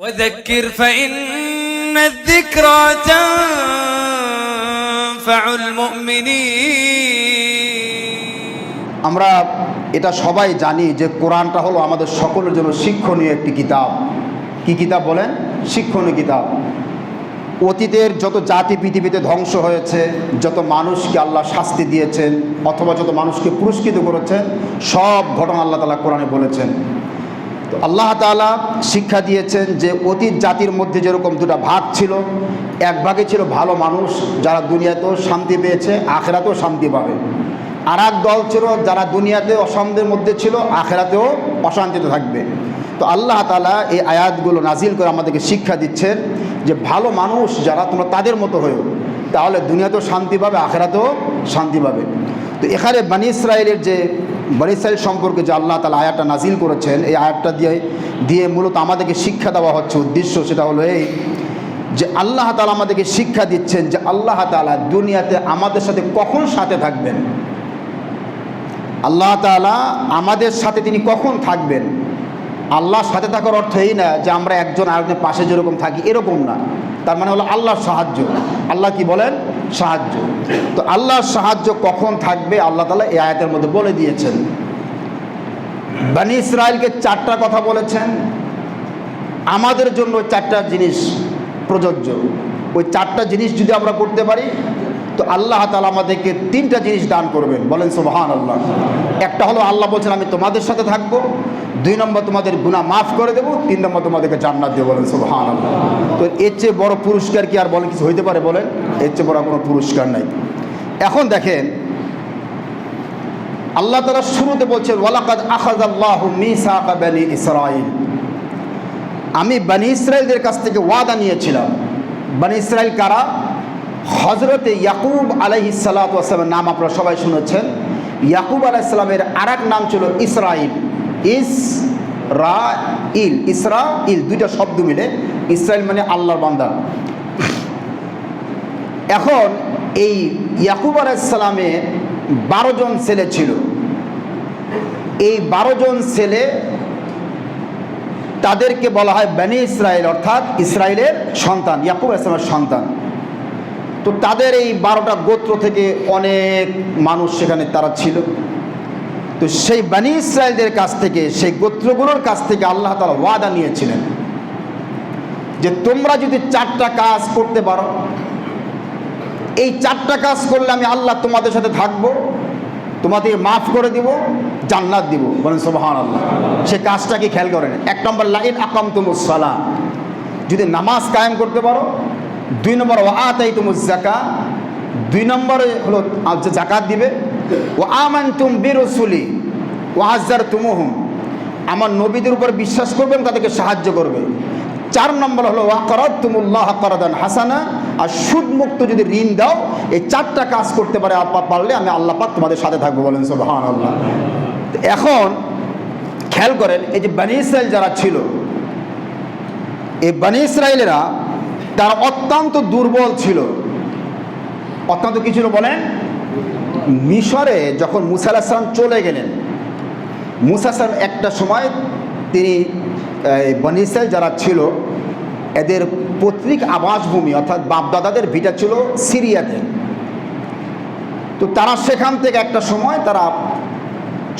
وذكر فإن الذكرى تنفع المؤمنين। আমরা এটা সবাই জানি যে কোরআনটা হলো আমাদের সকলের জন্য শিক্ষণীয় একটি কিতাব। কি কিতাব বলেন? শিক্ষণীয় কিতাব। অতীতের যত জাতি পৃথিবীতে ধ্বংস হয়েছে, যত মানুষকে আল্লাহ শাস্তি দিয়েছেন অথবা যত মানুষকে পুরস্কৃত করেছেন, সব ঘটনা আল্লাহ তাআলা কোরআনে বলেছেন। তো আল্লাহ তাআলা শিক্ষা দিয়েছেন যে অতীত জাতির মধ্যে যেরকম দুটা ভাগ ছিল, এক ভাগে ছিল ভালো মানুষ যারা দুনিয়াতেও শান্তি পেয়েছে, আখিরাতেও শান্তি পাবে। আর এক দল ছিল যারা দুনিয়াতে অশান্তির মধ্যে ছিল, আখিরাতেও অশান্তিতে থাকবে। তো আল্লাহ তাআলা এই আয়াতগুলো নাজিল করে আমাদেরকে শিক্ষা দিচ্ছেন যে ভালো মানুষ যারা, তোমরা তাদের মতো হয়েও, তাহলে দুনিয়াতেও শান্তি পাবে, আখিরাতেও শান্তি পাবে। তো এখানে বনী ইসরাইলের যে বনী ইসরাইল সম্পর্কে যে আল্লাহ তাআলা আয়াতটা নাজিল করেছেন, এই আয়াতটা দিয়ে মূলত আমাদেরকে শিক্ষা দেওয়া হচ্ছে। উদ্দেশ্য সেটা হলো এই যে আল্লাহ তাআলা আমাদেরকে শিক্ষা দিচ্ছেন যে আল্লাহ তাআলা দুনিয়াতে আমাদের সাথে কখন সাথে থাকবেন। আল্লাহ তাআলা আমাদের সাথে তিনি কখন থাকবেন। আল্লাহর সাথে থাকার অর্থ এই না যে আমরা একজন আরেকজনের পাশে যেরকম থাকি, এরকম না। তার মানে হলো আল্লাহর সাহায্য। আল্লাহ কি বলেন? সাহায্য। তো আল্লাহর সাহায্য কখন থাকবে আল্লাহ তাআলা এই আয়াতের মধ্যে বলে দিয়েছেন। বনী ইসরাইলকে চারটা কথা বলেছেন, আমাদের জন্য চারটা জিনিস প্রযোজ্য। ওই চারটা জিনিস যদি আমরা করতে পারি তো আল্লাহ তাআলা আমাদেরকে তিনটা জিনিস দান করবেন। বলেন সুবহানাল্লাহ। একটা হলো আল্লাহ বলছেন আমি তোমাদের সাথে থাকবো, 2 নম্বর তোমাদের গুনাহ মাফ করে দেবো, 3 নম্বর তোমাদেরকে জান্নাত দেবো। বলেন সুবহানাল্লাহ। তো এর চেয়ে বড় পুরস্কার কি আর বলেন কিছু হইতে পারে? বলেন, এর চেয়ে বড় কোনো পুরস্কার নাই। এখন দেখেন আল্লাহ তাআলা শুরুতে বলছেন ওয়ালাকাদ আখাযাল্লাহু মিসাকা বনী ইসরাঈল। আমি বনী ইসরাইলদের কাছ থেকে ওয়াদা নিয়েছিলাম। বনী ইসরাইল কারা? হযরতে ইয়াকুব আলাইহিস সালাতু ওয়াস সালামের নাম আপনারা সবাই শুনেছেন। ইয়াকুব আলাইহিস সালামের আরেক নাম ছিল ইসরাঈল। ইসরাঈল, ইসরাঈল দুইটা শব্দ মিলে ইসরাঈল মানে আল্লাহর বান্দা। এখন এই ইয়াকুব আলাইহিস সালামের 12 জন ছেলে ছিল। এই 12 জন ছেলে তাদেরকে বলা হয় বনী ইসরাঈল, অর্থাৎ ইসরাঈলের সন্তান, ইয়াকুব আলাইহিস সালামের সন্তান। তো তাদের এই 12টা গোত্র থেকে অনেক মানুষ সেখানে তারা ছিল। তো সেই বনী ইসরাঈলদের কাছ থেকে, সেই গোত্রগুলোর কাছ থেকে আল্লাহ তাআলা ওয়াদা নিয়েছিলেন যে তোমরা যদি 4টা কাজ করতে পারো, এই 4টা কাজ করলে আমি আল্লাহ তোমাদের সাথে থাকবো, তোমাদের মাফ করে দিব, জান্নাত দিব। বলেন সুবহানাল্লাহ। সে কাজটা কি খেয়াল করেন? 1 নম্বর লাইন আকামতুমুস সালাহ, যদি নামাজ কায়েম করতে পারো। 2 নম্বর ওয়া আতাইতুমুজ যাকাত, 2 নম্বরে হলো যাকাত দিবে। ওয়া আমানতুম বিরুসুলি ওয়া আযারতুমুহুম, আমার নবীদের উপর বিশ্বাস করবেন, তাদেরকে সাহায্য করবে। 4 নম্বর হলো ওয়া কারাতুমুল্লাহ কারাদান হাসানা, আর সুদমুক্ত যদি ঋণ দাও। এই 4টা কাজ করতে পারলে আমি আল্লাহ পাক তোমাদের সাথে থাকবো। বলেন সুবহানাল্লাহ। এখন খেয়াল করেন এই যে বনী ইসরাঈল যারা ছিল, এই বনী ইসরাঈলেরা তারা অত্যন্ত দুর্বল ছিল। অত্যন্ত কি ছিল বলেন? মিশরে যখন মুসা আলাইহিস সালাম চলে গেলেন, মুসা আলাইহিস সালাম একটা সময় তিনি বনী ইসরাঈল যারা ছিল এদের পৈতৃক আবাসভূমি অর্থাৎ বাপদাদাদের ভিটা ছিল সিরিয়াতে। তো তারা সেখান থেকে একটা সময় তারা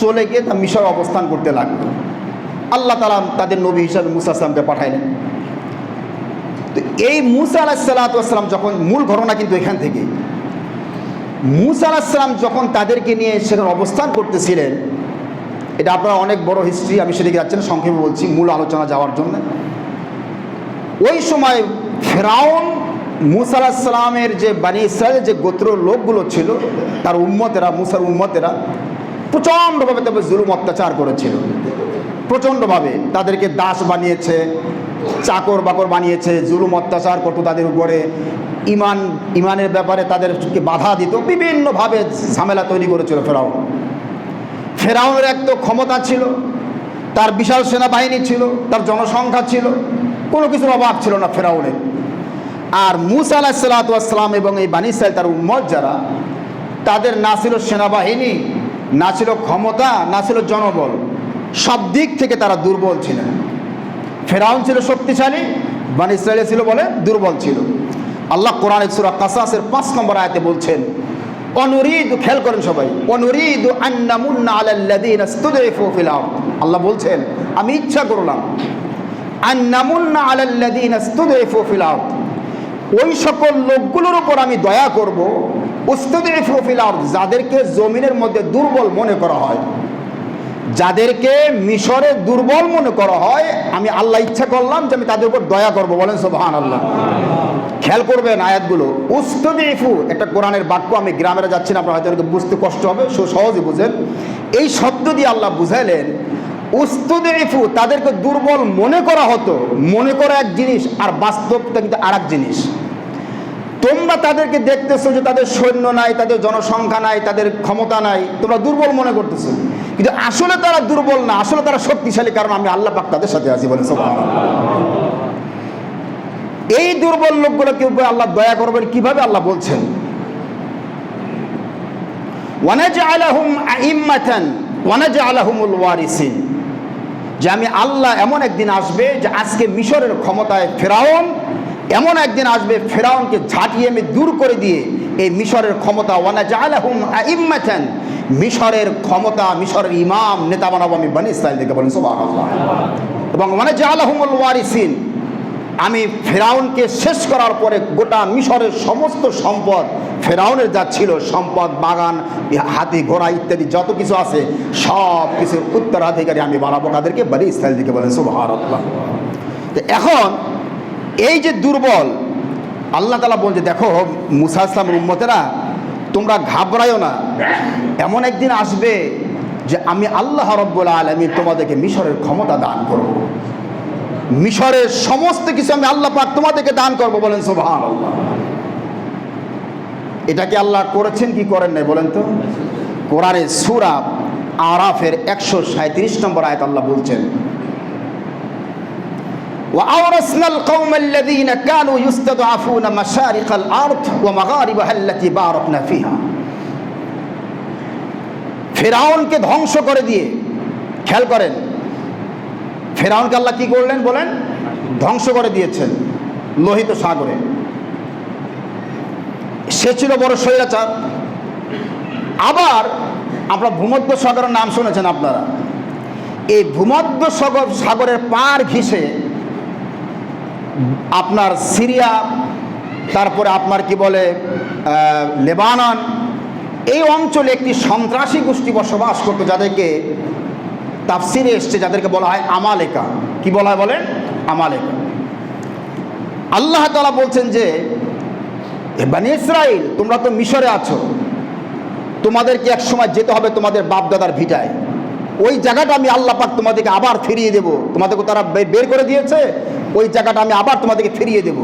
চলে গিয়ে তা মিশরে অবস্থান করতে লাগলো। আল্লাহ তাআলা তাদের নবী হিসাবে মুসা আলাইহিস সালামকে পাঠাইলেন। তো এই মুসা আলাইহিস সালাতু ওয়াস সালাম যখন, মূল ঘটনা কিন্তু এখান থেকে, মুসা আলাইহিস সালাম যখন তাদেরকে নিয়ে সেখানে অবস্থান করতেছিলেন, এটা আপনারা অনেক বড় হিস্ট্রি, আমি সেদিকে যাচ্ছি না, সংক্ষেপে বলছি মূল আলোচনা যাওয়ার জন্য। ওই সময় ফেরাউন মুসা আলাইহিস সালামের যে বনী ইসরাঈলের যে গোত্র লোকগুলো ছিল, তার উম্মতেরা, মুসার উম্মতেরা প্রচণ্ডভাবে তবে জুলুম অত্যাচার করেছিল। প্রচণ্ডভাবে তাদেরকে দাস বানিয়েছে, চাকর বাকর বানিয়েছে, জুলুম অত্যাচার করতো তাদের উপরে, ইমানের ব্যাপারে তাদেরকে বাধা দিত, বিভিন্নভাবে ঝামেলা তৈরি করেছিল ফেরাউন। ফেরাউনের এক তো ক্ষমতা ছিল, তার বিশাল সেনাবাহিনী ছিল, তার জনসংখ্যা ছিল, কোনো কিছুর অভাব ছিল না ফেরাউনের। আর মুসা আলাইহিস সালাতু ওয়াস সালাম এবং এই বনী ইসরাঈল তার উম্মত যারা, তাদের না ছিল সেনাবাহিনী, না ছিল ক্ষমতা, না ছিল জনবল, সব দিক থেকে তারা দুর্বল ছিলেন। ফেরাউন ছিল শক্তিশালী, বনী ইসরাইল ছিল বলে দুর্বল ছিল। আল্লাহ কোরআনের সূরা কাসাসের 5 নম্বর আয়াতে বলছেন, অনুরিদু, খেয়াল করেন সবাই, অনুরিদু আন্নামুন্না আলাল্লাযীনা ইসতুদঈফু ফিল আরদ। আল্লাহ বলছেন আমি ইচ্ছা করলাম, আন্নামুন্না আলাল্লাযীনা ইসতুদঈফু ফিল আরদ, ওই সকল লোকগুলোর উপর আমি দয়া করব, ইসতুদঈফু ফিল আরদ, যাদেরকে জমিনের মধ্যে দুর্বল মনে করা হয়, যাদেরকে মিশরে দুর্বল মনে করা হয়, আমি আল্লাহ ইচ্ছা করলাম যে আমি তাদের উপর দয়া করব। বলেন সুবহানাল্লাহ। খেয়াল করবেন আয়াতগুলো, উস্তুদিফু একটা কোরআনের বাক্য, আমি গ্রামের যাচ্ছি না, আপনার হয়তো অনেকে বুঝতে কষ্ট হবে, সহজে বুঝেন। এই শব্দ দিয়ে আল্লাহ বুঝাইলেন উস্তুদিফু, তাদেরকে দুর্বল মনে করা হতো, মনে করা এক জিনিস আর বাস্তবটা কিন্তু আর এক জিনিস। তোমরা তাদেরকে দেখতেছো যে তাদের সৈন্য নাই, তাদের জনসংখ্যা নাই, তাদের ক্ষমতা নাই, তোমরা দুর্বল মনে করতেছো, কিন্তু আসলে তারা দুর্বল না, আসলে তারা শক্তিশালী, কারণ আমি আল্লাহ পাক তাদের সাথে আছি। বলেন সুবহানাল্লাহ। এই দুর্বল লোকগুলোকে উপরে আল্লাহ দয়া করবেন কিভাবে? আল্লাহ বলছেন ওয়ানাজআলাহুম আইম্মাতান ওয়ানাজআলাহুমুল ওয়ারিসিন, যে আমি আল্লাহ এমন একদিন আসবে যে আজকে মিশরের ক্ষমতায় ফেরাউন, এমন একদিন আসবে ফেরাউনকে ঝাঁটিয়ে আমি দূর করে দিয়ে এই মিশরের ক্ষমতা, ওয়ানাজআলাহুম আইম্মাতান, মিশরের ক্ষমতা, মিশরের ইমাম, নেতা বানাবো আমি বনী ইসরাইল থেকে। বলেন সুবহানাল্লাহ। এবং ওয়ানাজআলাহুমুল ওয়ারিসিন, আমি ফেরাউনকে শেষ করার পরে গোটা মিশরের সমস্ত সম্পদ, ফেরাউনের যা ছিল সম্পদ, বাগান, হাতি, ঘোড়া ইত্যাদি যত কিছু আছে সব কিছুর উত্তরাধিকারী আমি বানাবো কাদেরকে? বনী ইসরাইল থেকে। বলেন সুবহানাল্লাহ। তো এখন এই যে দুর্বল, আল্লাহ তাআলা বলছে দেখো মুসা ইসলামের উম্মতেরা, তোমরা ঘাবড়ায়ও না, এমন একদিন আসবে যে আমি আল্লাহ রাব্বুল আলামিন তোমাদেরকে মিশরের ক্ষমতা দান করব, মিশরের সমস্ত কিছু আমি আল্লাহ পাক তোমাদেরকে দান করব। বলেন সুবহানাল্লাহ। এটা কি আল্লাহ করেছেন কি করেন নাই বলেন তো? কোরআনের সূরা আরাফের 137 নম্বর আয়াত আল্লাহ বলছেন, وَأَوْرَثْنَا الْقَوْمَ الَّذِينَ كَانُوا يُسْتَضْعَفُونَ مَشَارِقَ الْأَرْضِ وَمَغَارِبَهَا الَّتِي بَارَكْنَا فِيهَا। ফেরাউনকে ধ্বংস করে দিয়ে, খেয়াল করেন ফেরাউনকে আল্লাহ কি করলেন বলেন? ধ্বংস করে দিয়েছেন লোহিত সাগরে। সে ছিল বড় স্বৈরাচার। আবার আপনারা ভূমধ্য সাগরের নাম শুনেছেন আপনারা, এই ভূমধ্য সাগরের পার ঘিসে আপনার সিরিয়া, তারপরে আপনার কি বলে লেবানন, এই অঞ্চলে একটি সন্ত্রাসী গোষ্ঠী বসবাস করতো, যাদেরকে তাফসিরে এসছে যাদেরকে বলা হয় আমালেকা। কি বলা হয় বলেন? আমালেকা। আল্লাহ তাআলা বলছেন যে বনী ইসরাইল, তোমরা তো মিশরে আছো, তোমাদেরকে এক সময় যেতে হবে তোমাদের বাপদাদার ভিটায়, ওই জায়গাটা আমি আল্লাহ পাক তোমাদেরকে আবার ফিরিয়ে দেব। তোমাদেরকে তারা বের করে দিয়েছে, ওই জায়গাটা আমি আবার তোমাদেরকে ফিরিয়ে দেব।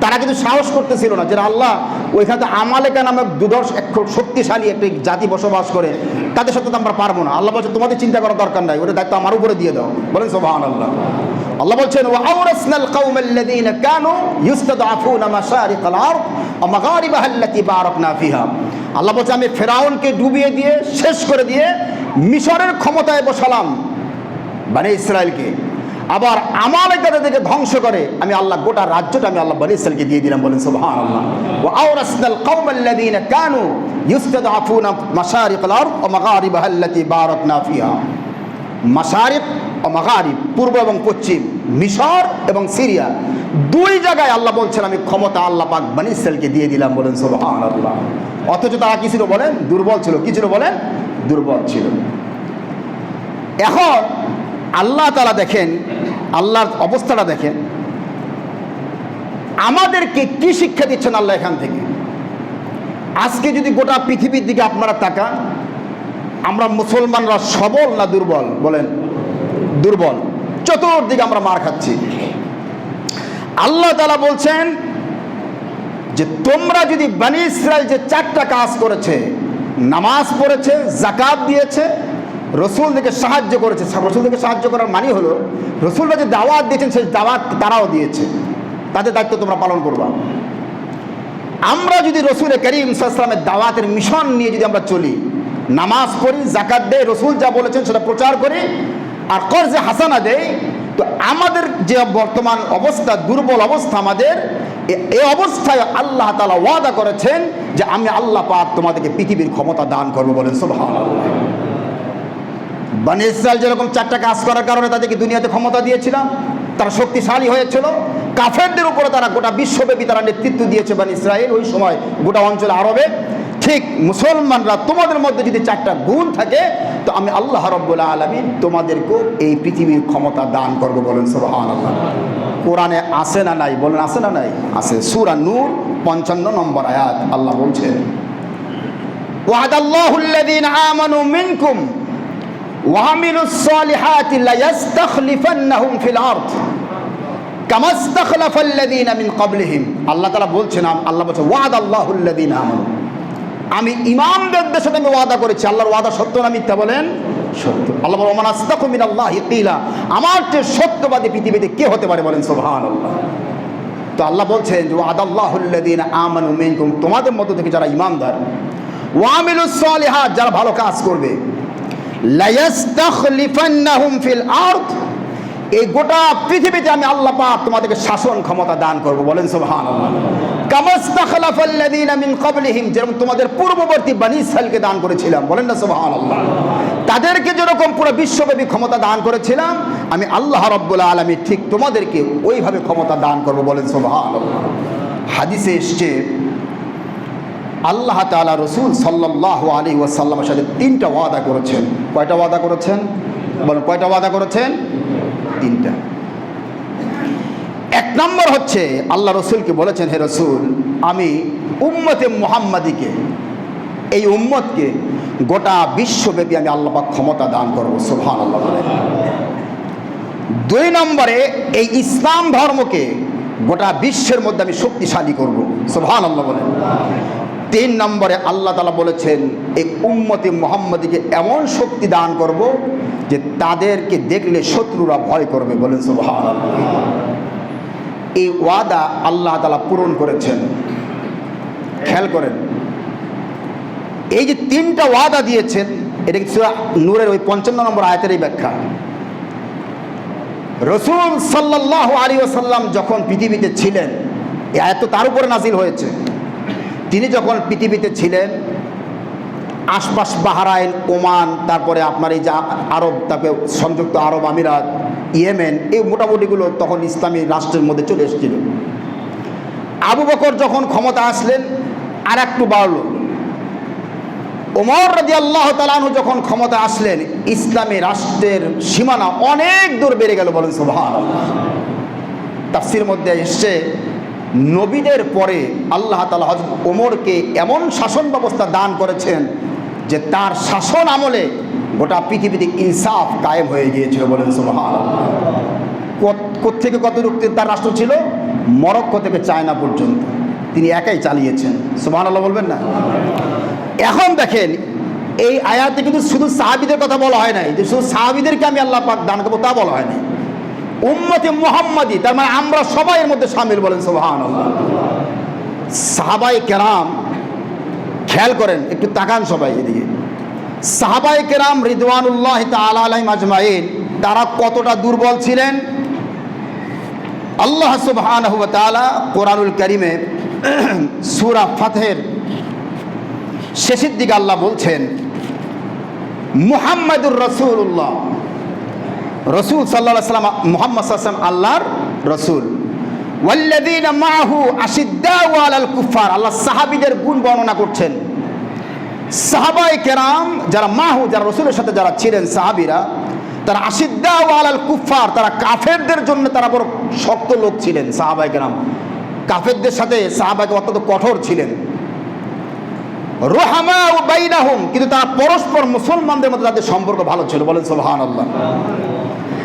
তারা কিন্তু সাহস করতেছিল না যে আল্লাহ ওইখানে তো আমালেকা নামক দুদর্শ এক শক্তিশালী একটি জাতি বসবাস করে, তাদের সাথে তো আমরা পারবো না। আল্লাহ বলছে তোমাদের চিন্তা করার দরকার নাই, ওটা দায়িত্ব আমার উপরে দিয়ে দাও। বলেন সুবহানাল্লাহ। আল্লাহ বলছেন ওয়াআওরাসনাল কওমাল্লাযীনা কানু ইসতাদআফুনা মাশারিকাল আরদ ওয়া মাগারিবাহা আল্লাতী বারাকনা ফিহা। আল্লাহ বলছে আমি ফেরাউনকে ডুবিয়ে দিয়ে শেষ করে দিয়ে মিশরের ক্ষমতায় বসালাম বনী ইসরাইলকে, আবার আমালেকাদেরকে ধ্বংস করে আমি আল্লাহ গোটা রাজ্যটা আমি আল্লাহ বনী ইসরাইলকে দিয়ে দিলাম। বলেন সুবহানাল্লাহ। ওয়াআওরাসনাল কওমাল্লাযীনা কানু ইসতাদআফুনা মাশারিকাল আরদ ওয়া মাগারিবাহা আল্লাতী বারাকনা ফিহা। মাশারিক ও মাগারিব, পূর্ব এবং পশ্চিম, মিশর এবং সিরিয়া, দুই জায়গায় আল্লাহ বলছেন আমি ক্ষমতা আল্লাহ পাক বনী ইসরাইলকে দিয়ে দিলাম। বলেন সুবহানাল্লাহ। অথচ তারা কি ছিল বলেন? দুর্বল ছিল। কি ছিল বলেন? দুর্বল ছিল। এখন আল্লাহ তাআলা দেখেন, আল্লাহর অবস্থাটা দেখেন, আমাদেরকে কি শিক্ষা দিচ্ছেন আল্লাহ এখান থেকে। আজকে যদি গোটা পৃথিবীর দিকে আপনারা তাকান, আমরা মুসলমানরা সবল না দুর্বল বলেন? দুর্বল। চতুর্দিকে আমরা মার খাচ্ছি। আল্লাহ তাআলা বলছেন যে তোমরা যদি বনী ইসরাইল যে 4টা কাজ করেছে, নামাজ পড়েছে, যাকাত দিয়েছে, রসুলদেরকে সাহায্য করেছে, রসুলদেরকে সাহায্য করার মানে হলো রসুলরা যে দাওয়াত দিয়েছেন সেই দাওয়াত তারাও দিয়েছে, তাদের দায়িত্ব তোমরা পালন করবা। আমরা যদি রসুল করিম সাল্লাল্লাহু আলাইহি ওয়াসাল্লামের দাওয়াতের মিশন নিয়ে যদি আমরা চলি, নামাজ পড়ি, যাকাত দেই, রসুল যা বলেছেন সেটা প্রচার করি, আর কর্জে হাসানা দেই, তো আমাদের যে বর্তমান অবস্থা, দুর্বল অবস্থা আমাদের, এই অবস্থায় আল্লাহ তাআলা ওয়াদা করেছেন যে আমি আল্লাহ পাক তোমাদেরকে পৃথিবীর ক্ষমতা দান করবো। বলেন সুবহানাল্লাহ। বনি ইসরাইল যেরকম 4টা কাজ করার কারণে তাদেরকে দুনিয়াতে ক্ষমতা দিয়েছিলাম, তারা শক্তিশালী হয়েছিল, কাফেরদের উপরে তারা গোটা বিশ্বব্যাপী তারা নেতৃত্ব দিয়েছে বনি ইসরাইল ওই সময় গোটা অঞ্চল আরবে। ঠিক মুসলমানরা তোমাদের মধ্যে যদি 4টা গুণ থাকে তো আমি আল্লাহ রাব্বুল আলামিন তোমাদেরকেও এই পৃথিবীর ক্ষমতা দান করবো। বলেন সুবহানাল্লাহ। কোরআনে আছে না নাই? বলেন আছে না নাই? আছে। সূরা নূর 55 নম্বর আয়াত আল্লাহ বলছেন, ওয়াদাল্লাহুল্লাযীনা আমানু মিনকুম ওয়া আমিলুস সালিহাতি লায়াস্তাখলিফান্নাহুম ফিল আরদ কামা ইসতাখলাফাল্লাযীনা মিন ক্বাবলিহিম। আল্লাহ তাআলা বলছেন, আল্লাহ বলছেন ওয়াদাল্লাহুল্লাযীনা আমানু, আমি ইমামদের সাথে আমি ওয়াদা করেছি। আল্লাহর ওয়াদা সত্য না মিথ্যা? বলেন সত্য। আল্লাহ বলেন ওমান আসদাকু মিনাল্লাহি কিলা, আমার চেয়ে সত্যবাদী পৃথিবীতে কে হতে পারে? বলেন সুবহানাল্লাহ। তো আল্লাহ বলছেন যে ওয়াদাল্লাহুল্লাযীনা আমানু মিনকুম, তোমাদের মধ্য থেকে যারা ঈমানদার, ওয়া আমিলুস সালিহাত, যারা ভালো কাজ করবে, লায়াস্তাখলিফান্নাহুম ফিল আরদ, এই গোটা পৃথিবীতে আমি আল্লাহ পাক তোমাদেরকে শাসন ক্ষমতা দান করব। বলেন সুবহানাল্লাহ। কামা ইসতাখলাফাল্লাযীনা মিন ক্বাবলিহিম, যেরকম তোমাদের পূর্ববর্তী বনি ইসরাইলকে দান করেছিলাম। বলেন না সুবহানাল্লাহ। তাদেরকে যেরকম পুরো বিশ্বব্যাপী ক্ষমতা দান করেছিলাম, আমি আল্লাহ রাব্বুল আলামিন ঠিক তোমাদেরকে ওইভাবে ক্ষমতা দান করব। বলেন সুবহানাল্লাহ। হাদিসে এসেছে আল্লাহ তাআলা রাসূল সাল্লাল্লাহু আলাইহি ওয়াসাল্লামের সাথে 3টা ওয়াদা করেছেন। কয়টা ওয়াদা করেছেন? বলেন কয়টা ওয়াদা করেছেন? 3টা। 1 নম্বর হচ্ছে আল্লাহ রসুলকে বলেছেন, হে রসুল, আমি উম্মতে মুহাম্মাদিকে, এই উম্মতকে গোটা বিশ্বব্যাপী আমি আল্লাহ পাক ক্ষমতা দান করবো। সুবহানাল্লাহ। 2 নম্বরে এই ইসলাম ধর্মকে গোটা বিশ্বের মধ্যে আমি শক্তিশালী করব। সুবহানাল্লাহ বলেন। 3 নম্বরে আল্লাহ তাআলা বলেছেন এই উম্মতে মুহাম্মাদিকে এমন শক্তি দান করব যে তাদেরকে দেখলে শত্রুরা ভয় করবে। বলেন সুবহানাল্লাহ। এই ওয়াদা আল্লাহ তাআলা পূরণ করেছেন। খেয়াল করেন, এই যে 3টা ওয়াদা দিয়েছেন, এটা সূরা নূরের ওই 55 নম্বর আয়াতেরই ব্যাখ্যা। রাসূল সাল্লাল্লাহু আলাইহি ওয়াসাল্লাম যখন পৃথিবীতে ছিলেন, এই আয়াত তো তার উপরে নাজিল হয়েছে। তিনি যখন পৃথিবীতে ছিলেন, আশপাশ বাহরাইন, ওমান, তারপরে আপনার এই যে আরব, তারপরে সংযুক্ত আরব আমিরাত, ইয়েমেন, এই মোটামুটিগুলো তখন ইসলামী রাষ্ট্রের মধ্যে চলে এসেছিল। আবু বকর যখন ক্ষমতা আসলেন আর একটু বাড়ল। ওমর রাদিয়াল্লাহু তাআলা আনহু যখন ক্ষমতা আসলেন, ইসলামী রাষ্ট্রের সীমানা অনেক দূর বেড়ে গেল। বলেন সুবহানাল্লাহ। তাফসীরের মধ্যে এসছে নবীদের পরে আল্লাহ তাআলা হযরত ওমরকে এমন শাসন ব্যবস্থা দান করেছেন যে তার শাসন আমলে গোটা পৃথিবীতে ইনসাফ কায়েম হয়ে গিয়েছিল। বলেন সুবহানাল্লাহ। কোত্থেকে কত রূপে তার রাষ্ট্র ছিল? মরক্কো থেকে চায়না পর্যন্ত তিনি একাই চালিয়েছেন। সুবহানাল্লাহ বলবেন না? এখন দেখেন, এই আয়াতে কিন্তু শুধু সাহাবীদের কথা বলা হয় নাই যে শুধু সাহাবীদেরকে আমি আল্লাহ পাক দান করবো, তা বলা হয়নি। উম্মতে মুহাম্মাদি, তার মানে আমরা সবাই এর মধ্যে শামিল। বলেন সুবহানাল্লাহ। সাহাবায়ে কেরাম, খেয়াল করেন, একটু তাকান সবাই এদিকে। সাহাবায়ে কেরাম রিদওয়ানুল্লাহি তাআলা আলাইহিম আজমাইন, তারা কতটা দুর্বল ছিলেন। আল্লাহ সুবহানাহু ওয়া তাআলা কোরআনুল কারীমে সূরা ফাতহের শেষের দিকে আল্লাহ বলছেন, মুহাম্মাদুর রাসূলুল্লাহ, রসুল সাল্লাল্লাহু আলাইহি ওয়াসাল্লাম, মুহাম্মদ সাল্লাল্লাহু আলাইহি ওয়াসাল্লাম আল্লাহর রসুল। ওয়াল্লাযীনা মাআহু আশিদ্দাউ আলাল কুফার, আল্লাহ সাহাবীদের গুণ বর্ণনা করছেন। সাহাবায়ে কেরাম যারা মাহু, যারা রসুলের সাথে যারা ছিলেন সাহাবীরা, তারা আশিদ্দাউ আলাল কুফার, তারা কাফেরদের জন্য তারা বড় শক্ত লোক ছিলেন। সাহাবায়ে কেরাম কাফেরদের সাথে সাহাবায়ে অত্যন্ত কঠোর ছিলেন। রুহামাউ বাইনাহুম, কিন্তু তারা পরস্পর মুসলমানদের মধ্যে তাদের সম্পর্ক ভালো ছিল। বলেন সুবহানাল্লাহ।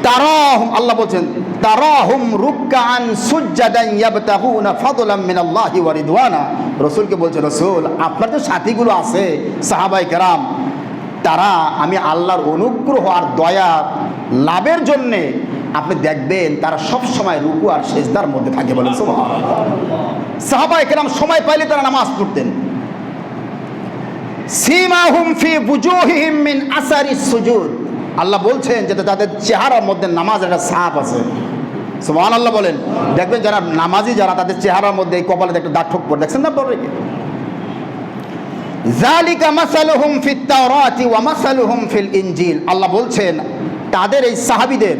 তারাহুম, আল্লাহ বলছেন তারাহুম রুকআন সুজদান ইয়াবতাগুনা ফাদলাম মিনাল্লাহি ওয়া রিদওয়ানা। রাসূলকে বলছে, রাসূল, আপনার যে সাথীগুলো আছে সাহাবায়ে কেরাম, তারা আমি আল্লাহর অনুগ্রহ আর দয়া লাভের জন্য আপনি দেখবেন তারা সব সময় রুকু আর সিজদার মধ্যে থাকে। বলেন সুবহানাল্লাহ। সাহাবায়ে কেরাম সময় পাইলে তারা নামাজ পড়তেন। সীমাহুম ফি বুজুহিহিম মিন আসারিস সুজুদ, আল্লাহ বলছেন যে তাদের চেহারার মধ্যে নামাজ একটা ছাপ আছে। সুবহানাল্লাহ বলেন। দেখবেন যারা নামাজি যারা তাদের চেহারার মধ্যে এই কপালে একটা দাগ ঠোক পড়ে, দেখছেন না পরে? যালিকা মাসালুহুম ফিত তাওরাতি ওয়া মাসালুহুম ফিল ইনজিল। আল্লাহ বলছেন তাদের এই সাহাবীদের,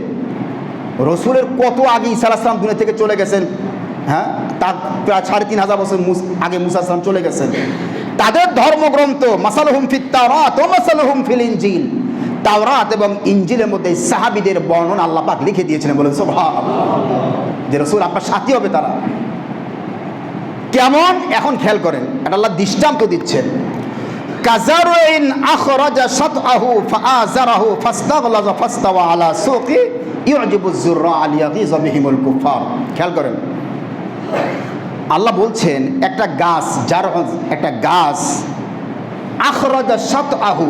রসুলের কত আগে ঈসা আলাইহিস সালাম দুনিয়া থেকে চলে গেছেন, হ্যাঁ, তার প্রায় ৩৫০০ বছর আগে মুসা আলাইহিস সালাম চলে গেছেন। তাদের ধর্মগ্রন্থ মাসালুহুম ফিত তাওরাত ওয়া মাসালুহুম ফিল ইনজিল, তাওরাত এবং ইনজিলের মধ্যে সাহাবীদের বর্ণনা আল্লাহ পাক লিখে দিয়েছিলেন। বলেন সুবহানাল্লাহ। যে রসুল আপনার সাথী হবে তারা কেমন, এখন খেয়াল করেন, এটা আল্লাহ দৃষ্টান্ত দিচ্ছেন। কাজারুইন আখরাজা শাতআহু ফাআযারাহু ফাস্তাগলাযা ফাস্তাওয়া আলা সুকি ইউজিবুজ যুররা লিয়াগিযা বিহিমুল কুফার। খেয়াল করেন, আল্লাহ বলছেন একটা গাছ, যার একটা গাছ আখরাজা শাতআহু,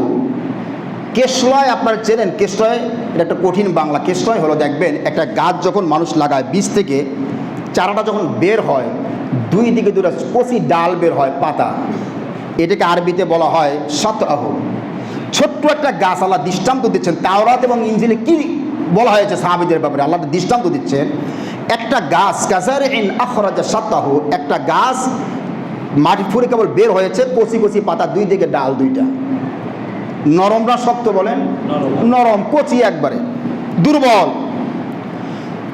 কেশলয় আপনারা চেনেন, কেশলয় এটা একটা কঠিন বাংলা। কেশলয় হলো, দেখবেন একটা গাছ যখন মানুষ লাগায়, বীজ থেকে চারাটা যখন বের হয়, দুই দিকে দুটো কচি ডাল বের হয়, পাতা, এটাকে আরবিতে বলা হয় শাতআহু। ছোট্ট একটা গাছ আল্লাহ দৃষ্টান্ত দিচ্ছেন। তাওরাত এবং ইনজিলে কি বলা হয়েছে সাহাবীদের ব্যাপারে আল্লাহ দৃষ্টান্ত দিচ্ছেন। একটা গাছ কাযারইন আখরাজা শাতআহু, একটা গাছ মাটি ফুঁড়ে কেবল বের হয়েছে, কচি কচি পাতা, দুই দিকে ডাল দুইটা। নরম না শক্ত বলেন? নরম, কচি একবারে, দুর্বল।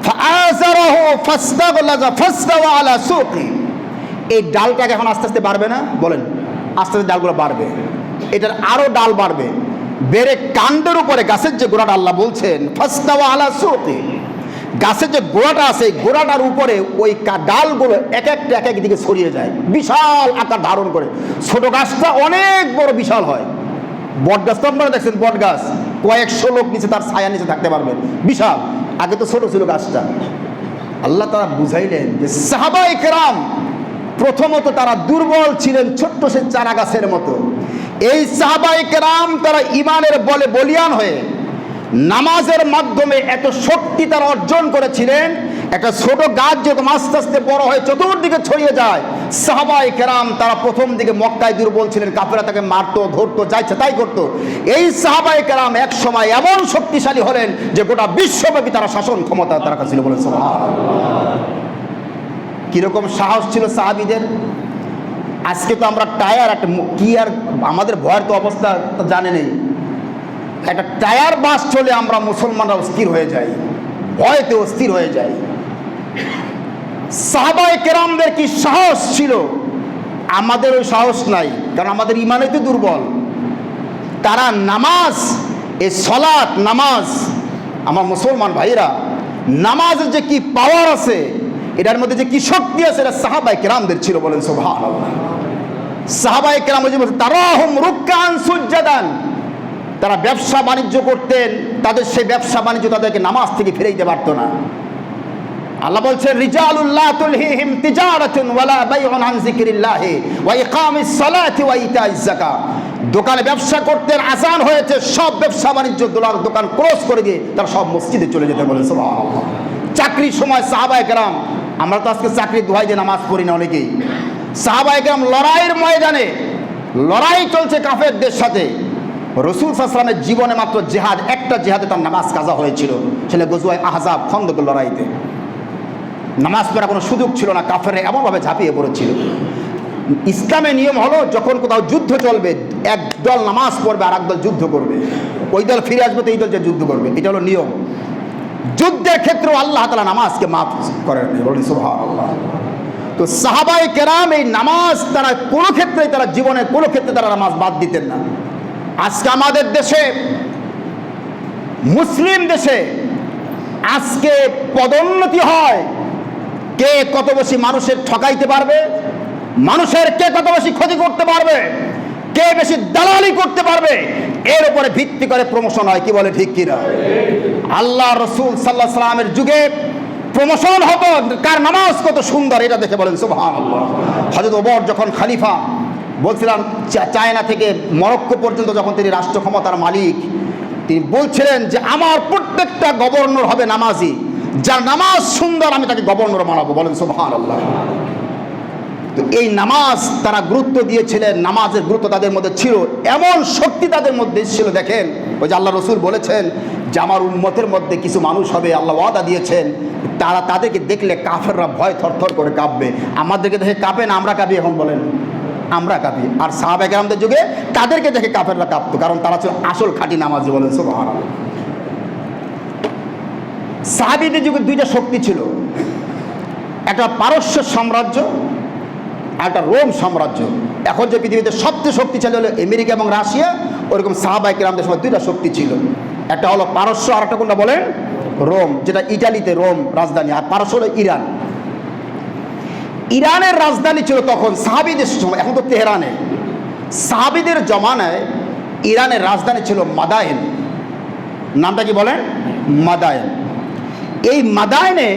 ফাআযারাহু ফাস্তাগলাযা ফাস্তাওয়া আলা সুকি, এই ডালটাকে এখন আস্তে আস্তে বাড়বে না? বলেন, আস্তে আস্তে ডালগুলো বাড়বে, এটার আরো ডাল বাড়বে, বেড়ে কাণ্ডের উপরে, গাছের যে গোড়াটা আল্লাহ বলছেন ফাস্তাওয়া আলা সুকি, গাছের যে গোড়াটা আছে গোড়াটার উপরে ওই ডালগুলো এক একটা এক এক দিকে ছড়িয়ে যায়, বিশাল আকার ধারণ করে। ছোট গাছটা অনেক বড় বিশাল হয়। বট গাছ তো আপনারা দেখছেন, বট গাছ কয়েকশো লোক নিচে তার ছায়া নিচে থাকতে পারবেন, বিশাল। আগে তো ছোট ছিল গাছটা। আল্লাহ তারা বুঝাইলেন যে সাহাবায়ে কেরাম প্রথমত তারা দুর্বল ছিলেন, ছোট্ট সে চারা গাছের মতো। এই সাহাবায়ে কেরাম তারা ইমানের বলে বলিয়ান হয়ে নামাজের মাধ্যমে এত শক্তি তারা অর্জন করেছিলেন। একটা ছোট গাছ যখন আস্তে আস্তে বড় হয়ে চতুর্দিকে ছড়িয়ে যায়, সাহাবায়ে কেরাম তারা প্রথম দিকে মক্কায় দুর্বল ছিলেন, কাফেররা তাকে মারতো, ধরতো, চাইছে তাই করতো। এই সাহাবায়ে কেরাম এক সময় এমন শক্তিশালী হলেন যে গোটা বিশ্বব্যাপী তারা শাসন ক্ষমতা তার কাছে ছিল। বলেন সুবহানাল্লাহ। কিরকম সাহস ছিল সাহাবীদের! আজকে তো আমরা টায়ার একটা কি, আর আমাদের ভয়ের তো অবস্থা তো জানেনই। একটা টায়ার বাস চলে আমরা মুসলমানরা অস্থির হয়ে যাই, ভয়তে অস্থির হয়ে যাই। সাহাবায়ে কেরামদের কি সাহস ছিল! আমাদের ওই সাহস নাই, কারণ আমাদের ইমানে তো দুর্বল। তারা নামাজ, এই সলাত নামাজ, আমার মুসলমান ভাইরা, নামাজের যে কি পাওয়ার আছে, এটার মধ্যে যে কি শক্তি আছে, এটা সাহাবায়ে কেরামদের ছিল। বলেন সুবহানাল্লাহ। সাহাবায়ে কেরাম তারাহুম রুকআন সুজদান, তারা ব্যবসা বাণিজ্য করতেন, তাদের সেই ব্যবসা বাণিজ্য তাদেরকে নামাজ থেকে ফিরে দিতে পারতো না। আল্লাহ বলছেন রিজালুল লা তুলহিহিম তিজারাতুন ওয়ালা বাইউন আন যিকরিল্লাহি ওয়া ইকামিস সালাতি ওয়া ইতাইজ যাকাত। দোকানে ব্যবসা করতেন, আযান হয়েছে, সব ব্যবসা বাণিজ্য দোকান ক্লোজ করে দিয়ে তারা সব মসজিদে চলে যেতে। বলেন সুবহানাল্লাহ। চাকরির সময় সাহাবায়ে কেরাম, আমরা তো আজকে চাকরির দোহাই দিয়ে নামাজ পড়ি না অনেকেই, সাহাবায়ে কেরাম লড়াইয়ের ময়দানে, লড়াই চলছে কাফেরদের সাথে। রাসূল সাল্লাল্লাহু আলাইহি ওয়াসাল্লামের জীবনে মাত্র জিহাদ, একটা জিহাদে তার নামাজ কাজা হয়েছিল, সেটা গজওয়ায়ে আহজাব, খন্দকের লড়াইতে। নামাজ পড়ার কোনো সুযোগ ছিল না, কাফেররা এমনভাবে ঝাঁপিয়ে পড়েছিল। ইসলামের নিয়ম হলো যখন কোথাও যুদ্ধ চলবে, এক দল নামাজ পড়বে আর এক দল যুদ্ধ করবে, ওই দল ফিরে আসবে তো এই দল যে যুদ্ধ করবে, এটা হলো নিয়ম। যুদ্ধের ক্ষেত্রেও আল্লাহ তাআলা নামাজকে মাফ করেন। বলি সুবহানাল্লাহ। তো সাহাবায়ে কেরাম এই নামাজ তারা কোনো ক্ষেত্রেই, তারা জীবনে কোনো ক্ষেত্রে তারা নামাজ বাদ দিতেন না। আজকে আমাদের দেশে, মুসলিম দেশে আজকে পদোন্নতি হয়, কে কত বেশি মানুষের ঠকাইতে পারবে, মানুষের কে কত বেশি ক্ষতি করতে পারবে, কে বেশি দালালি করতে পারবে, এর উপরে ভিত্তি করে প্রমোশন হয়। কি বলে ঠিক কিনা? আল্লাহ রাসূল সাল্লাল্লাহু আলাইহি ওয়াসাল্লামের যুগে প্রমোশন হতো কার নামাজ কত সুন্দর, এটা দেখে। বলেন সুবহানাল্লাহ। হযরত ওমর যখন খলিফা, বলছিলাম চায়না থেকে মরক্কো পর্যন্ত যখন তিনি রাষ্ট্র ক্ষমতার মালিক, তিনি বলছিলেন যে আমার প্রত্যেকটা গভর্নর হবে নামাজি, যার নামাজ সুন্দর আমি তাকে গভর্নর বানাবো। বলেন সুবহানাল্লাহ। তো এই নামাজ তারা গুরুত্ব দিয়েছিলেন, নামাজের গুরুত্ব তাদের মধ্যে ছিল, এমন শক্তি তাদের মধ্যে ছিল। দেখেন ওই যে আল্লাহ রসুল বলেছেন যে আমার উম্মতের মধ্যে কিছু মানুষ হবে, আল্লাহ ওয়াদা দিয়েছেন, তারা তাদেরকে দেখলে কাফেররা ভয় থরথর করে কাঁপবে। আমাদেরকে দেখে কাঁপে না, আমরা কাঁপি? এখন বলেন আমরা কাঁপি। আর সাহাবায়ে কেরামদের যুগে তাদেরকে দেখে কাফেররা কাঁপতো, কারণ তারা ছিল আসল খাঁটি নামাজি। বলেন সুবহানাল্লাহ। সাহাবীদের যুগে দুইটা শক্তি ছিল, একটা পারস্য সাম্রাজ্য আর একটা রোম সাম্রাজ্য। এখন যে পৃথিবীতে সবচেয়ে শক্তিশালী হলো আমেরিকা এবং রাশিয়া, ওরকম সাহাবায়ে কেরামদের সময় দুইটা শক্তি ছিল, একটা হলো পারস্য আর একটা কোনটা বলেন রোম, যেটা ইটালিতে রোম রাজধানী, আর পারস্য হলো ইরান। ইরানের রাজধানী ছিল তখন সাহাবীদের সময়, এখন তো তেহরানে। সাহাবীদের জমানায় ইরানের রাজধানী ছিল মাদায়েন। নামটা কি বলেন? মাদায়েন। এই মাদায়েনে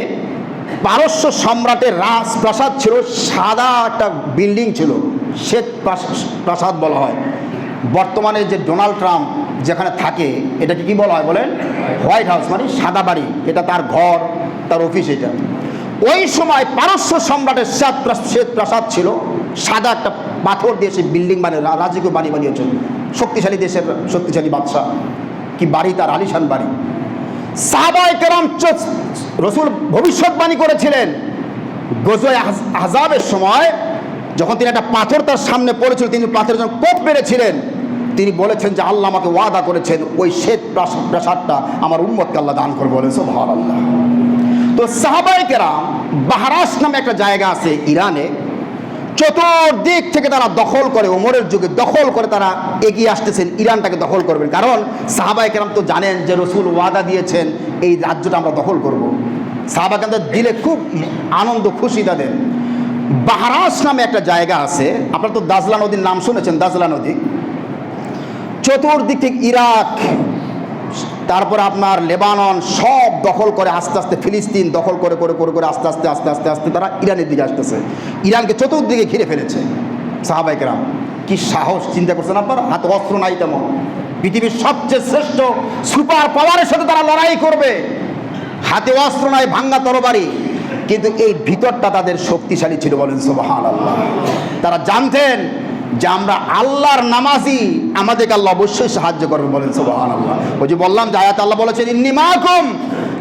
পারস্য সম্রাটের রাজপ্রাসাদ ছিল, সাদা একটা বিল্ডিং ছিল, শ্বেত প্রাসাদ বলা হয়। বর্তমানে যে ডোনাল্ড ট্রাম্প যেখানে থাকে এটাকে কি বলা হয় বলেন? হোয়াইট হাউস, মানে সাদা বাড়ি। এটা তার ঘর, তার অফিস। এটা ওই সময় পারস্য সম্রাটের শ্বেত প্রাসাদ ছিল, সাদা একটা পাথর দিয়ে সে বিল্ডিং বানিয়ে রাজকীয় বাড়ি বানিয়েছে। শক্তিশালী দেশের শক্তিশালী বাদশা কি বাড়ি, তার আলিশান বাড়ি। সাহাবায়ে কেরাম রসুল ভবিষ্যৎবাণী করেছিলেন গজওয়ে আহজাবের সময়, যখন তিনি একটা পাথর তার সামনে পড়েছিল, তিনি পাথরের জন্য কোপ মেরেছিলেন। তিনি বলেছেন যে আল্লাহ আমাকে ওয়াদা করেছেন ওই শ্বেত প্রাসাদটা আমার উম্মতকে আল্লাহ দান করবে। বলেন সুবহানাল্লাহ। তো সাহাবায়ে কেরাম বাহরাস নামে একটা জায়গা আছে ইরানে, চতুর্দিক থেকে তারা দখল করে, ওমরের যুগে দখল করে তারা এগিয়ে আসতেছেন, ইরানটাকে দখল করবেন। কারণ সাহাবায়ে কেরাম তো জানেন যে রসুল ওয়াদা দিয়েছেন এই রাজ্যটা আমরা দখল করব। সাহাবায়ে কেরামদের দিলে খুব আনন্দ, খুশি তাদের। বাহরাস নামে একটা জায়গা আছে, আপনারা তো দাজলা নদীর নাম শুনেছেন, দাজলা নদী। চতুর্দিক থেকে ইরাক, তারপরে আপনার লেবানন সব দখল করে আস্তে আস্তে, ফিলিস্তিন দখল করে করে করে করে আস্তে আস্তে আস্তে আস্তে আস্তে তারা ইরানের দিকে আসতেছে। ইরানকে চতুর্দিকে ঘিরে ফেলেছে। সাহাবায়ে কেরাম কি সাহস, চিন্তা করছেন আপনারা? হাতে অস্ত্র নাই তেমন, পৃথিবীর সবচেয়ে শ্রেষ্ঠ সুপার পাওয়ারের সাথে তারা লড়াই করবে, হাতে অস্ত্র নাই, ভাঙ্গা তরবারি, কিন্তু এই ভিতরটা তাদের শক্তিশালী ছিল। বলেন সুবহানাল্লাহ। তারা জানতেন যে আমরা আল্লাহর নামাজি, আমাদেরকে আল্লাহ অবশ্যই সাহায্য করবে। বলেন সুবহানাল্লাহ। ওই যে বললাম যে আয়াত আল্লাহ বলেছেন ইন্নী মাআকুম,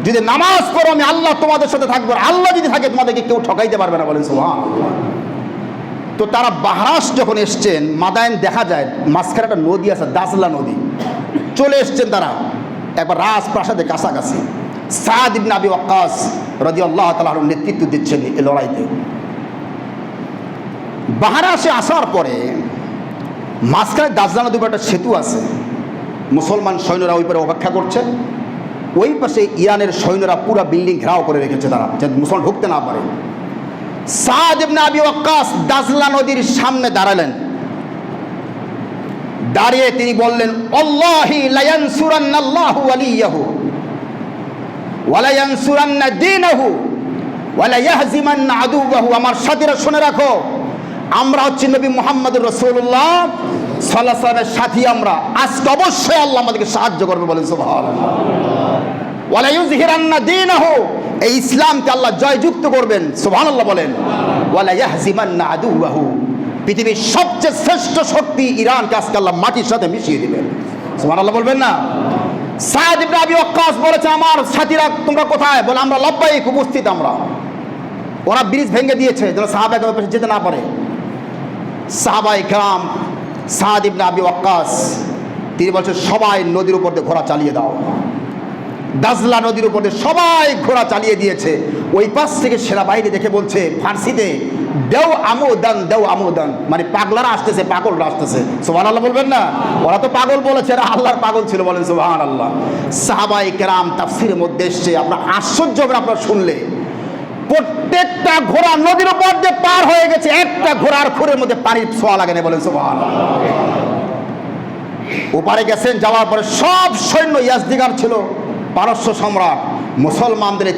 যদি নামাজ পড়ো আমি আল্লাহ তোমাদের সাথে থাকবো, আল্লাহ যদি থাকে তোমাদেরকে কেউ ঠকাইতে পারবে না। বলেন সুবহানাল্লাহ। তো তারা বাহরাস যখন এসছেন, মাদায়েন দেখা যায় মাঝখানে একটা নদী আছে, দাজলা নদী। চলে এসছেন তারা একবার রাজপ্রাসাদের কাছাকাছি। সাদ ইবনে আবি ওয়াক্কাস রাদিয়াল্লাহু তাআলা আনহু নেতৃত্ব দিচ্ছেন এই লড়াইতে। বাহরাসে আসার পরে মাঝখানে দাজলা নদীর একটা সেতু আছে, মুসলমান সৈন্যরা ওই পারে অপেক্ষা করছে। ওই পাশে ইরানের সৈন্যরা পুরো বিল্ডিং ঘেরাও করে রেখেছে তারা, যাতে মুসলমান ঢুকতে না পারে। সাদ ইবনে আবি ওয়াক্কাস দাজলা নদীর সামনে দাঁড়ালেন। দাঁড়িয়ে তিনি বললেন আল্লাহি লা ইয়ানসুরান্নাল্লাহু ওয়ালিয়াহু ওয়া লা ইয়ানসুরান্না দীনাহু ওয়া লা ইয়াহজিমান্না আদুওয়াহু। আমার সাথীরা শুনে রাখো, আমরা হচ্ছি নবী মুহাম্মদুর রাসূলুল্লাহ সাল্লাল্লাহু আলাইহি ওয়াসাল্লামের সাথী। আমরা আজকে অবশ্যই আল্লাহ আমাদেরকে সাহায্য করবে। বলেন সুবহানাল্লাহ। ওয়া লা ইউযহিরান্না দীনাহু, এই ইসলামকে আল্লাহ জয়যুক্ত করবেন। সুবহানাল্লাহ বলেন। ওয়া লা ইয়াহজিমান্না আদুওয়াহু, পৃথিবীর সবচেয়ে শ্রেষ্ঠ শক্তি ইরানকে আজকে আল্লাহ মাটির সাথে মিশিয়ে দিবেন। সুবহানাল্লাহ বলবেন না? সাদ ইবনে আবি ওয়াক্কাস বলেছে আমার সাথীরা তোমরা কোথায়? বলে আমরা লব্বাইক, উপস্থিত আমরা। ওরা ব্রিজ ভেঙে দিয়েছে যেন সাহাবায়ে কেরাম যেতে না পারে। সাহাবায়ে কেরাম সাদ ইবনে আবি ওয়াক্কাস তিনি বলছেন সবাই নদীর উপর দিয়ে ঘোড়া চালিয়ে দাও। দাজলা নদীর উপর দিয়ে সবাই ঘোড়া চালিয়ে দিয়েছে। ওই পাশ থেকে সেনাবাহিনী দেখে বলছে ফার্সিতে দেও আমোদান, দেও আমোদান, মানে পাগলারা আসতেছে, পাগলরা আসতেছে। সুবহানাল্লাহ বলবেন না? ওরা তো পাগল বলেছে, এরা আল্লাহর পাগল ছিল। বলেন সুবহানাল্লাহ। সাহাবায়ে কেরাম তাফসীরের মধ্যে এসছে, আপনার আশ্চর্য হবে আপনারা শুনলে, প্রত্যেকটা ঘোড়া নদীর উপর দিয়ে পার হয়ে গেছে, একটা ঘোড়ার খুরের মধ্যে পানির ছোঁয়া লাগে না। বলেন সুবহানাল্লাহ। ওপারে গেছেন, যাওয়ার পরে সব সৈন্য ইয়াজদিগার ছিল, পারস্য সম্রাট। মুসলমানদের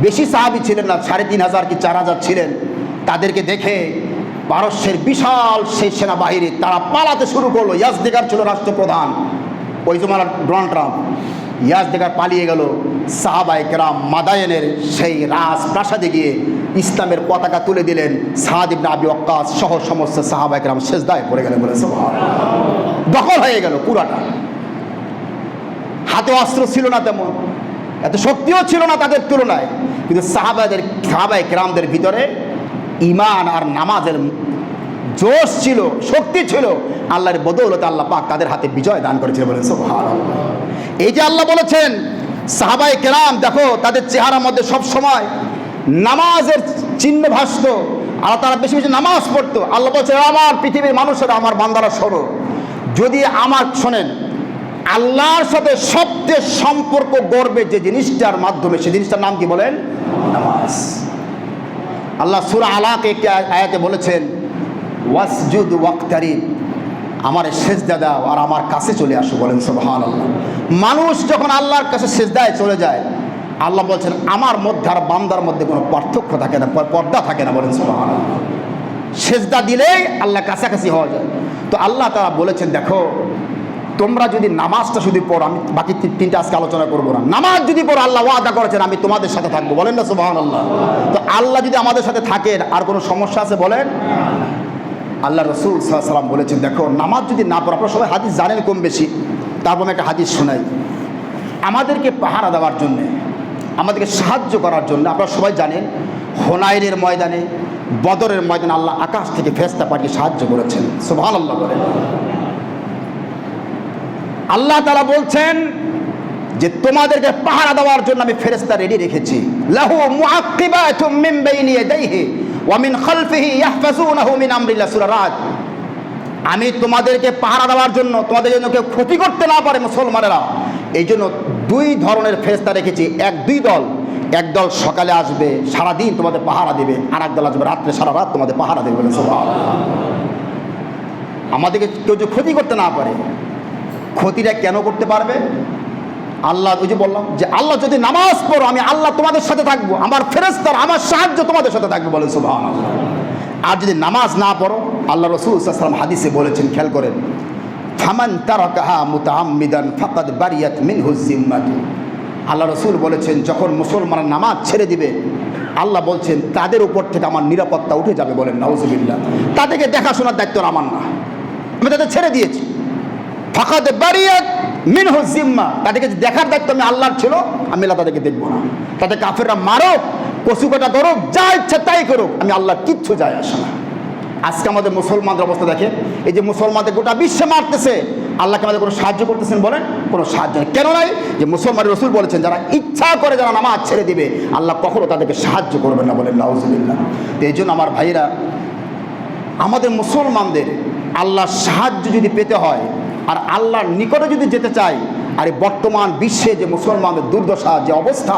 বেশি সাহাবী ছিলেন না, ৩৫০০ কি ৪০০০ ছিলেন। তাদেরকে দেখে পারস্যের বিশাল সেই সেনাবাহিনী তারা পালাতে শুরু করলো। ইয়াজদিগার ছিল রাষ্ট্রপ্রধান, ওই জমানার ডোনাল্ড ট্রাম্প। ইয়াজদিগার পালিয়ে গেল। সাহাবায়ে কেরাম মাদায়েনের সেই রাজপ্রাসাদে গিয়ে ইসলামের পতাকা তুলে দিলেন। সাদ ইবনে আবি ওয়াক্কাস সহ সমস্ত সাহাবায়ে কেরাম সেজদায় পড়ে গেলেন, বলে সুবহানাল্লাহ। দখল হয়ে গেল পুরাটা। হাতে অস্ত্র ছিল না, তেমন এত শক্তিও ছিল না তাদের তুলনায়, কিন্তু সাহাবায়ে কেরামদের ভিতরে ঈমান আর নামাজের জোশ ছিল, শক্তি ছিল। আল্লাহর বদৌলতে আল্লাহ পাক তাদের হাতে বিজয় দান করেছিল, বলেন সুবহানাল্লাহ। এই যে আল্লাহ বলেছেন সাহাবায়ে কেরাম দেখো তাদের চেহারার মধ্যে সব সময় নামাজের চিহ্ন ভাসত, আর তারা বেশি বেশি নামাজ পড়তো। আল্লাহ বলছে আমার পৃথিবীর মানুষেরা, আমার বান্দারা শোনো, যদি আমার শোনেন আল্লাহর সাথে সবচেয়ে সম্পর্ক গড়বে যে জিনিসটার মাধ্যমে, সেই জিনিসটার নাম কি বলেন? নামাজ। আল্লাহ সূরা আলাকে একটি আয়াতে বলেছেন ওয়াসজুদ ওয়াক্তারিব, আমার সেজদা দাও আর আমার কাছে চলে আসো, বলেন সুবহানাল্লাহ। মানুষ যখন আল্লাহর কাছে সেজদায় চলে যায়, আল্লাহ বলছেন আমার মধ্যে আর বান্দার মধ্যে কোনো পার্থক্য থাকে না, পর্দা থাকে না, বলেন সুবহানাল্লাহ। সেজদা দিলেই আল্লাহ কাছাকাছি হওয়া যায়। তো আল্লাহ তাআলা বলেছেন দেখো তোমরা যদি নামাজটা শুধু পড়ো, আমি বাকি তিনটা আজকে আলোচনা করবো না, নামাজ যদি পড়ো আল্লাহ ওয়াদা করেছেন আমি তোমাদের সাথে থাকবো, বলেন না সুবহানাল্লাহ। তো আল্লাহ যদি আমাদের সাথে থাকেন আর কোনো সমস্যা আছে বলেন? আল্লাহ রাসূল সাল্লাল্লাহু আলাইহি ওয়াসাল্লাম বলেছেন দেখো নামাজ যদি না পড়ো, আপনারা সবাই হাদিস জানেন কম বেশি, তারপর আমি একটা হাদিস শোনাই। আমাদেরকে পাহারা দেওয়ার জন্যে, আমাদেরকে সাহায্য করার জন্য, আপনারা সবাই জানেন হুনাইনের ময়দানে, বদরের ময়দানে আল্লাহ আকাশ থেকে ফেরেশতা পাঠিয়ে সাহায্য করেছেন, সুবহানাল্লাহ বলেন। আল্লাহ তাআলা বলছেন যে তোমাদেরকে পাহারা দেওয়ার জন্য আমি ফেরেশতা রেডি রেখেছি। লাহু মুআক্কিবাতুম মিন বাইনি ইয়াদাইহি ওয়া মিন খালফিহি ইয়াহফাজুনাহু মিন আমরিল্লাহ, সূরা রাদ। আমি তোমাদেরকে পাহারা দেওয়ার জন্য, তোমাদের জন্য কেউ ক্ষতি করতে না পারে মুসলমানেরা, এই জন্য দুই ধরনের ফেরেশতা রেখেছি। দুই দল, এক দল সকালে আসবে সারাদিন তোমাদের পাহারা দেবে, আর এক দল আসবে রাত্রে সারা রাত তোমাদের পাহারা দেবে, বলে সুবহানাল্লাহ। আমাদেরকে কেউ যদি ক্ষতি করতে না পারে, ক্ষতিটা কেন করতে পারবে? আল্লাহ, ওই যে বললাম যে আল্লাহ যদি নামাজ পড়ো আমি আল্লাহ তোমাদের সাথে থাকবো, আমার ফেরেশতার আমার সাহায্য তোমাদের সাথে থাকবে, বলে সুবহানাল্লাহ। আর যদি নামাজ না পড়ো, আল্লাহ রাসূল সাল্লাল্লাহু আলাইহি ওয়াসাল্লাম হাদিসে বলেছেন, খেয়াল করেন, ফামান তারাকাহা মুতাআম্মিদান ফাকাদ বারিয়াত মিনহু যিম্মাতু। আল্লাহ রাসূল বলেছেন যখন মুসলমানরা নামাজ ছেড়ে দিবে, আল্লাহ বলছেন তাদের উপর থেকে আমার নিরাপত্তা উঠে যাবে, বলেন নাউজুবিল্লাহ। তাদেরকে দেখাশোনার দায়িত্ব আমার না, আমি তাদের ছেড়ে দিয়েছি। ফাকাদ বারিয়াত মিনহু যিম্মা, তাদেরকে দেখার দায়িত্ব আমি আল্লাহর ছিল, আমি আল্লাহ তাদেরকে দেখবো না। তাদের কাফেররা মারুক, কচুকাটা করুক, যা ইচ্ছা তাই করুক, আমি আল্লাহ কিচ্ছু যায় আসে না। আজকে আমাদের মুসলমানদের অবস্থা দেখে, এই যে মুসলমানদের গোটা বিশ্বে মারতেছে, আল্লাহকে আমাদের কোনো সাহায্য করতেছেন বলেন? কোনো সাহায্য নেই। কেন নাই? যে মুসলমান রাসূল বলেছেন যারা ইচ্ছা করে যারা নামাজ ছেড়ে দিবে, আল্লাহ কখনো তাদেরকে সাহায্য করবেন না, বলেন নাউজুবিল্লাহ। তো এই জন্য আমার ভাইরা, আমাদের মুসলমানদের আল্লাহর সাহায্য যদি পেতে হয় আর আল্লাহর নিকটে যদি যেতে চাই, আর এই বর্তমান বিশ্বে যে মুসলমানদের দুর্দশা, যে অবস্থা,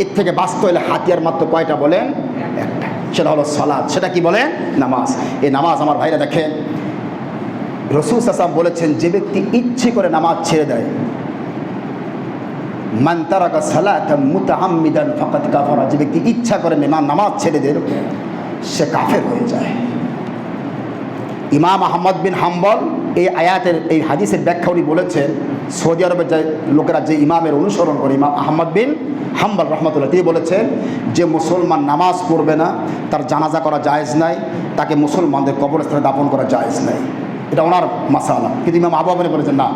এর থেকে বাঁচতে হলে হাতিয়ার মাত্র কয়টা বলেন? একটা, সেটা হলো সালাত। সেটা কি বলেন? নামাজ। এই নামাজ আমার ভাইরা দেখেন, রাসূল সাল্লাল্লাহু আলাইহি ওয়াসাল্লাম বলেছেন যে ব্যক্তি ইচ্ছে করে নামাজ ছেড়ে দেয়, মান তারাকা সালাতান মুতাআম্মিদান ফাকাদ কাফারা, যে ব্যক্তি ইচ্ছা করে নামাজ ছেড়ে দেয় সে কাফের হয়ে যায়। ইমাম আহমদ বিন হাম্বল এই আয়াতের, এই হাদিসের ব্যাখ্যা উনি বলেছেন, সৌদি আরবের যে লোকেরা যে ইমামের অনুসরণ করে, ইমাম আহমদ বিন হাম্বল রহমতুল্লাহ, তিনি বলেছেন যে মুসলমান নামাজ পড়বে না, তার জানাজা করা জায়েজ নাই, তাকে মুসলমানদের কবরস্থানে দাফন করা জায়েজ নাই। এটা ওনার মাসালা। কিন্তু ইমাম আবু হানিফা বলেছেন না,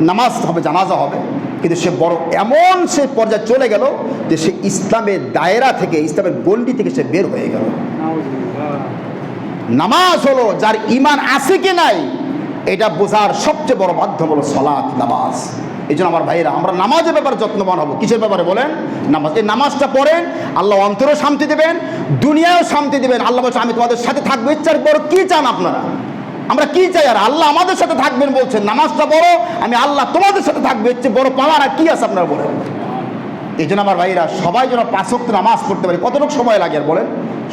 নামাজ হবে, জানাজা হবে, কিন্তু সে বড় এমন সে পর্যায়ে চলে গেল যে সে ইসলামের দায়রা থেকে, ইসলামের গণ্ডি থেকে সে বের হয়ে গেল। নামাজ হলো যার ঈমান আছে কি নাই এটা বোঝার সবচেয়ে বড় মাধ্যম হলো সালাত, নামাজ। এই জন্য আমার ভাইয়েরা, আমরা নামাজের ব্যাপারে যত্নবান হব। কিসের ব্যাপারে বলেন? নামাজ। এই নামাজটা পড়েন, আল্লাহ অন্তরেও শান্তি দেবেন, দুনিয়ায়ও শান্তি দেবেন। আল্লাহ বলছে আমি তোমাদের সাথে থাকবো। ইচ্ছার বড় কি চান আপনারা? আমরা কি চাই? আর আল্লাহ আমাদের সাথে থাকবেন বলছেন। নামাজটা বড়, আমি আল্লাহ তোমাদের সাথে থাকবো, এর চেয়ে বড় পাওয়ার আর কি আছে আপনারা বলেন? এই জন্য আমার ভাইরা, সবাই যেন 5 ওয়াক্ত নামাজ পড়তে পারি। কতটুকু সময় লাগে আর বলেন?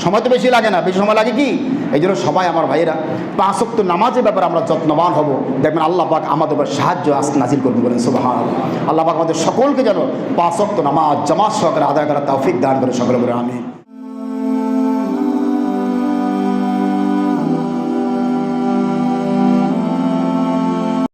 সময় তো বেশি লাগে না, বেশি সময় লাগে কি? এই জন্য সবাই আমার ভাইরা 5 ওয়াক্ত নামাজের ব্যাপারে আমরা যত্নবান হব। দেখবেন আল্লাহ পাক আমাদের উপর সাহায্য নাজিল করবেন, বলেন সুবহানাল্লাহ। আল্লাহ পাক আমাদের সকলকে যেন 5 ওয়াক্ত নামাজ জামাত সহকারে আদায় করার তৌফিক দান করে, সকলে বলে আমিন।